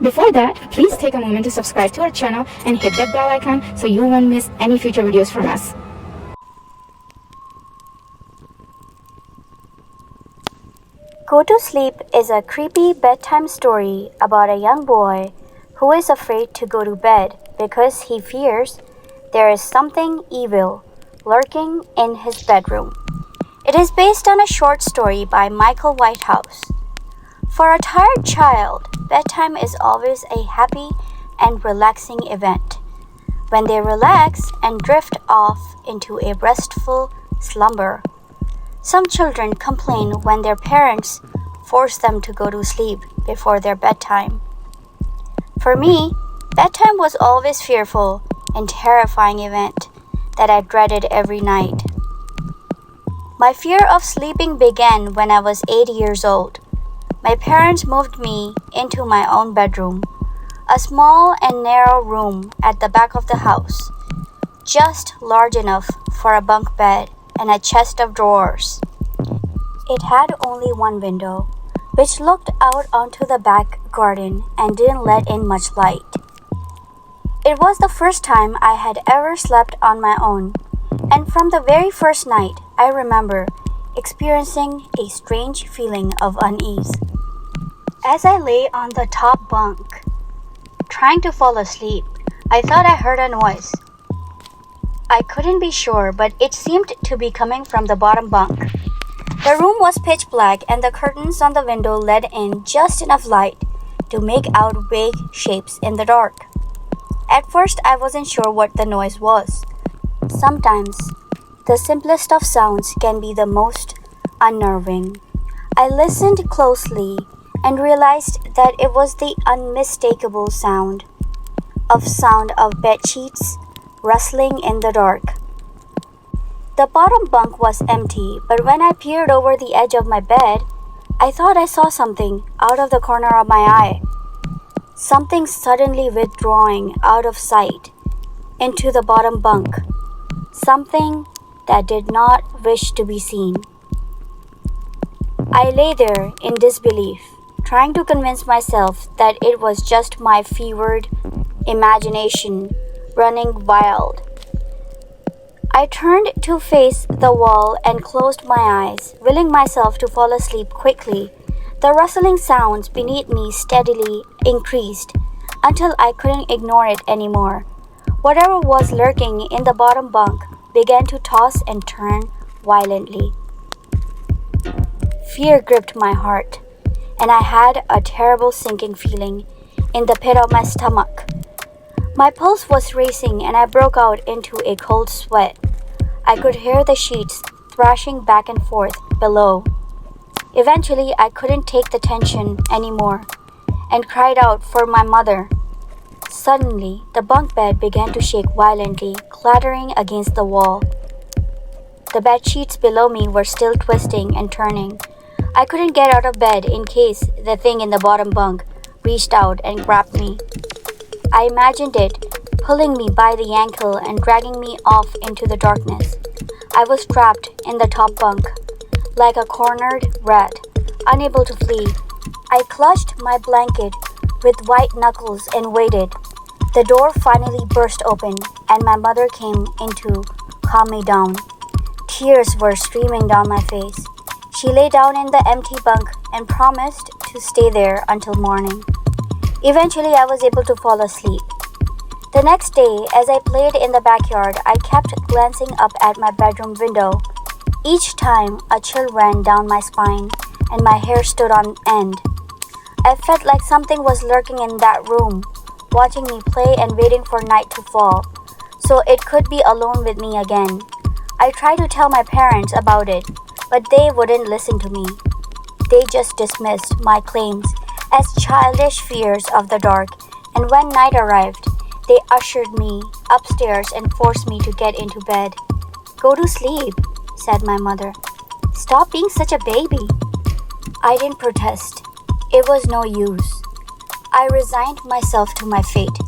Before that, please take a moment to subscribe to our channel and hit that bell icon so you won't miss any future videos from us. Go to Sleep is a creepy bedtime story about a young boy who is afraid to go to bed because he fears there is something evil lurking in his bedroom. It is based on a short story by Michael Whitehouse. For a tired child, bedtime is always a happy and relaxing event. When they relax and drift off into a restful slumber. Some children complain when their parents force them to go to sleep before their bedtime. For me, bedtime was always fearful and terrifying event that I dreaded every night. My fear of sleeping began when I was 8 years old. My parents moved me into my own bedroom, a small and narrow room at the back of the house, just large enough for a bunk bed and a chest of drawers. It had only one window, which looked out onto the back garden and didn't let in much light. It was the first time I had ever slept on my own, and from the very first night, I remember experiencing a strange feeling of unease. As I lay on the top bunk, trying to fall asleep, I thought I heard a noise. I couldn't be sure, but it seemed to be coming from the bottom bunk. The room was pitch black and the curtains on the window let in just enough light to make out vague shapes in the dark. At first, I wasn't sure what the noise was. Sometimes, the simplest of sounds can be the most unnerving. I listened closely and realized that it was the unmistakable sound of bed sheets rustling in the dark. The bottom bunk was empty, but when I peered over the edge of my bed, I thought I saw something out of the corner of my eye. Something suddenly withdrawing out of sight into the bottom bunk. Something that did not wish to be seen. I lay there in disbelief, trying to convince myself that it was just my fevered imagination running wild. I turned to face the wall and closed my eyes, willing myself to fall asleep quickly. The rustling sounds beneath me steadily increased until I couldn't ignore it anymore. Whatever was lurking in the bottom bunk began to toss and turn violently. Fear gripped my heart, and I had a terrible sinking feeling in the pit of my stomach. My pulse was racing and I broke out into a cold sweat. I could hear the sheets thrashing back and forth below. Eventually, I couldn't take the tension anymore and cried out for my mother. Suddenly, the bunk bed began to shake violently, clattering against the wall. The bed sheets below me were still twisting and turning. I couldn't get out of bed in case the thing in the bottom bunk reached out and grabbed me. I imagined it pulling me by the ankle and dragging me off into the darkness. I was trapped in the top bunk, like a cornered rat, unable to flee. I clutched my blanket with white knuckles and waited. The door finally burst open and my mother came in to calm me down. Tears were streaming down my face. She lay down in the empty bunk and promised to stay there until morning. Eventually, I was able to fall asleep. The next day, as I played in the backyard, I kept glancing up at my bedroom window. Each time, a chill ran down my spine and my hair stood on end. I felt like something was lurking in that room, watching me play and waiting for night to fall, so it could be alone with me again. I tried to tell my parents about it, but they wouldn't listen to me. They just dismissed my claims as childish fears of the dark, and when night arrived, they ushered me upstairs and forced me to get into bed. "Go to sleep," said my mother. "Stop being such a baby." I didn't protest. It was no use. I resigned myself to my fate,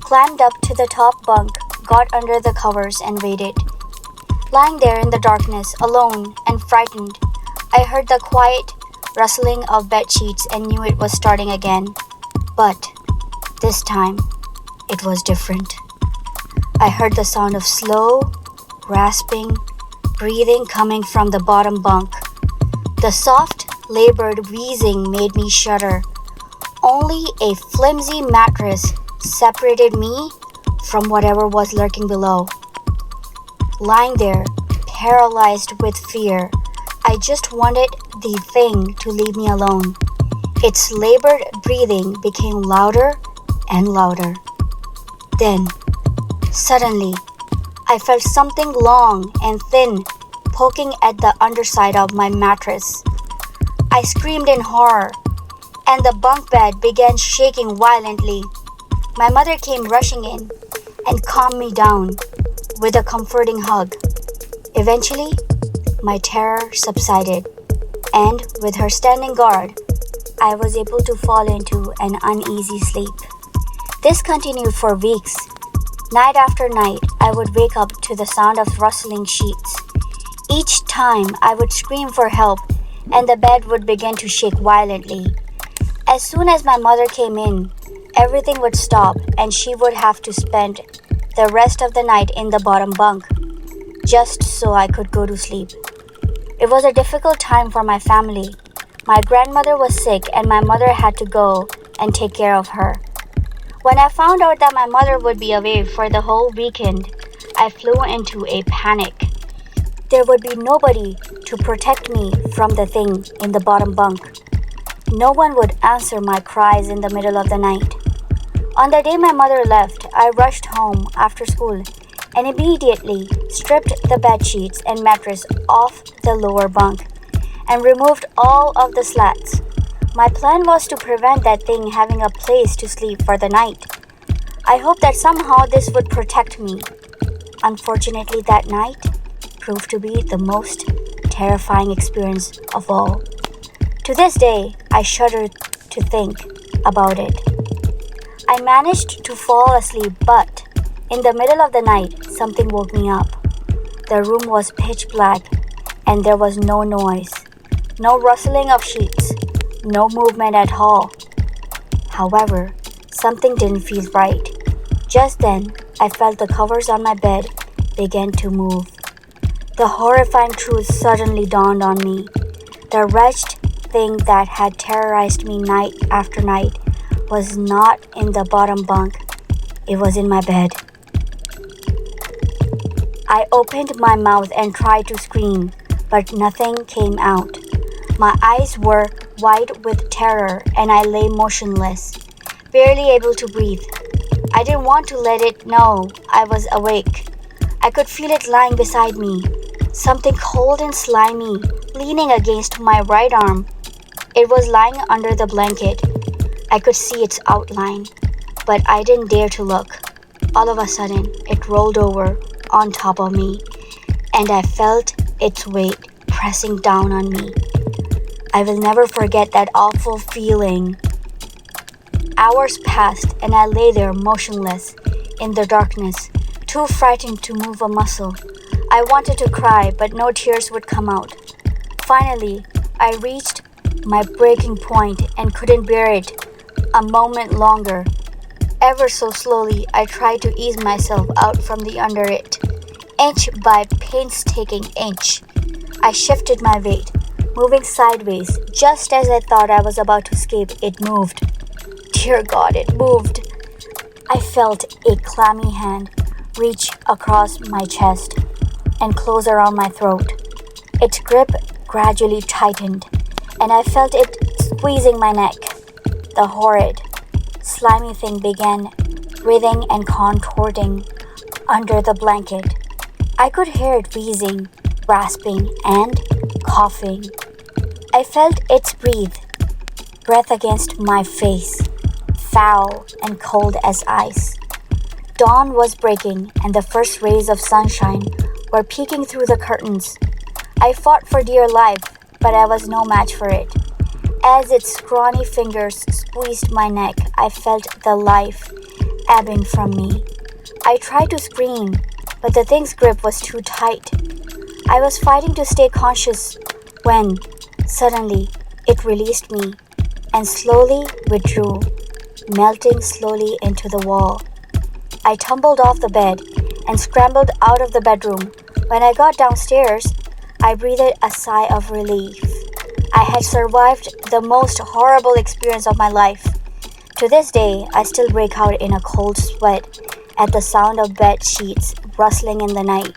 climbed up to the top bunk, got under the covers and waited. Lying there in the darkness, alone and frightened, I heard the quiet rustling of bed sheets and knew it was starting again. But This time, it was different. I heard the sound of slow, rasping breathing coming from the bottom bunk. The soft, labored wheezing made me shudder. Only a flimsy mattress separated me from whatever was lurking below. Lying there, paralyzed with fear, I just wanted the thing to leave me alone. Its labored breathing became louder and louder. Then, suddenly, I felt something long and thin poking at the underside of my mattress. I screamed in horror, and the bunk bed began shaking violently. My mother came rushing in and calmed me down with a comforting hug. Eventually, my terror subsided, and with her standing guard, I was able to fall into an uneasy sleep. This continued for weeks. Night after night, I would wake up to the sound of rustling sheets. Each time, I would scream for help, and the bed would begin to shake violently. As soon as my mother came in, everything would stop, and she would have to spend the rest of the night in the bottom bunk, just so I could go to sleep. It was a difficult time for my family. My grandmother was sick, and my mother had to go and take care of her. When I found out that my mother would be away for the whole weekend, I flew into a panic. There would be nobody to protect me from the thing in the bottom bunk. No one would answer my cries in the middle of the night. On the day my mother left, I rushed home after school and immediately stripped the bed sheets and mattress off the lower bunk and removed all of the slats. My plan was to prevent that thing having a place to sleep for the night. I hoped that somehow this would protect me. Unfortunately, that night proved to be the most terrifying experience of all. To this day, I shudder to think about it. I managed to fall asleep, but in the middle of the night, something woke me up. The room was pitch black, and there was no noise, no rustling of sheets, no movement at all. However, something didn't feel right. Just then, I felt the covers on my bed begin to move. The horrifying truth suddenly dawned on me. The wretched thing that had terrorized me night after night was not in the bottom bunk. It was in my bed. I opened my mouth and tried to scream, but nothing came out. My eyes were wide with terror, and I lay motionless, barely able to breathe. I didn't want to let it know I was awake. I could feel it lying beside me, something cold and slimy, leaning against my right arm. It was lying under the blanket. I could see its outline, but I didn't dare to look. All of a sudden, it rolled over on top of me, and I felt its weight pressing down on me. I will never forget that awful feeling. Hours passed, and I lay there motionless in the darkness, too frightened to move a muscle. I wanted to cry, but no tears would come out. Finally, I reached my breaking point and couldn't bear it a moment longer. Ever so slowly, I tried to ease myself out from the under it. Inch by painstaking inch, I shifted my weight, moving sideways. Just as I thought I was about to escape, it moved. Dear God, it moved. I felt a clammy hand reach across my chest and close around my throat. Its grip gradually tightened, and I felt it squeezing my neck. The horrid, slimy thing began writhing and contorting under the blanket. I could hear it wheezing, rasping, and coughing. I felt its breath against my face, foul and cold as ice. Dawn was breaking, and the first rays of sunshine were peeking through the curtains. I fought for dear life, but I was no match for it. As its scrawny fingers squeezed my neck, I felt the life ebbing from me. I tried to scream, but the thing's grip was too tight. I was fighting to stay conscious when, suddenly, it released me and slowly withdrew. melting slowly into the wall. I tumbled off the bed and scrambled out of the bedroom. When I got downstairs, I breathed a sigh of relief. I had survived the most horrible experience of my life. To this day, I still break out in a cold sweat at the sound of bed sheets rustling in the night.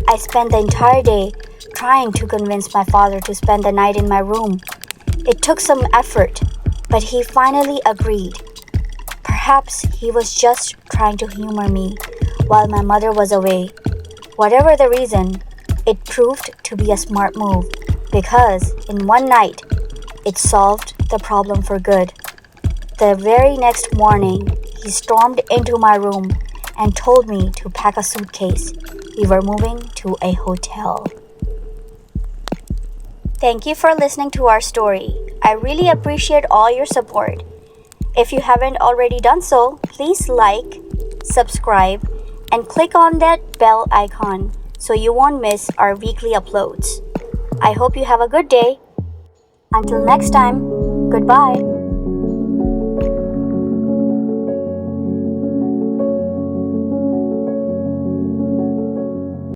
I spent the entire day trying to convince my father to spend the night in my room. It took some effort, but he finally agreed. Perhaps he was just trying to humor me while my mother was away. Whatever the reason, it proved to be a smart move because in one night, it solved the problem for good. The very next morning, he stormed into my room and told me to pack a suitcase. We were moving to a hotel. Thank you for listening to our story. I really appreciate all your support. If you haven't already done so, please like, subscribe, and click on that bell icon so you won't miss our weekly uploads. I hope you have a good day. Until next time, goodbye.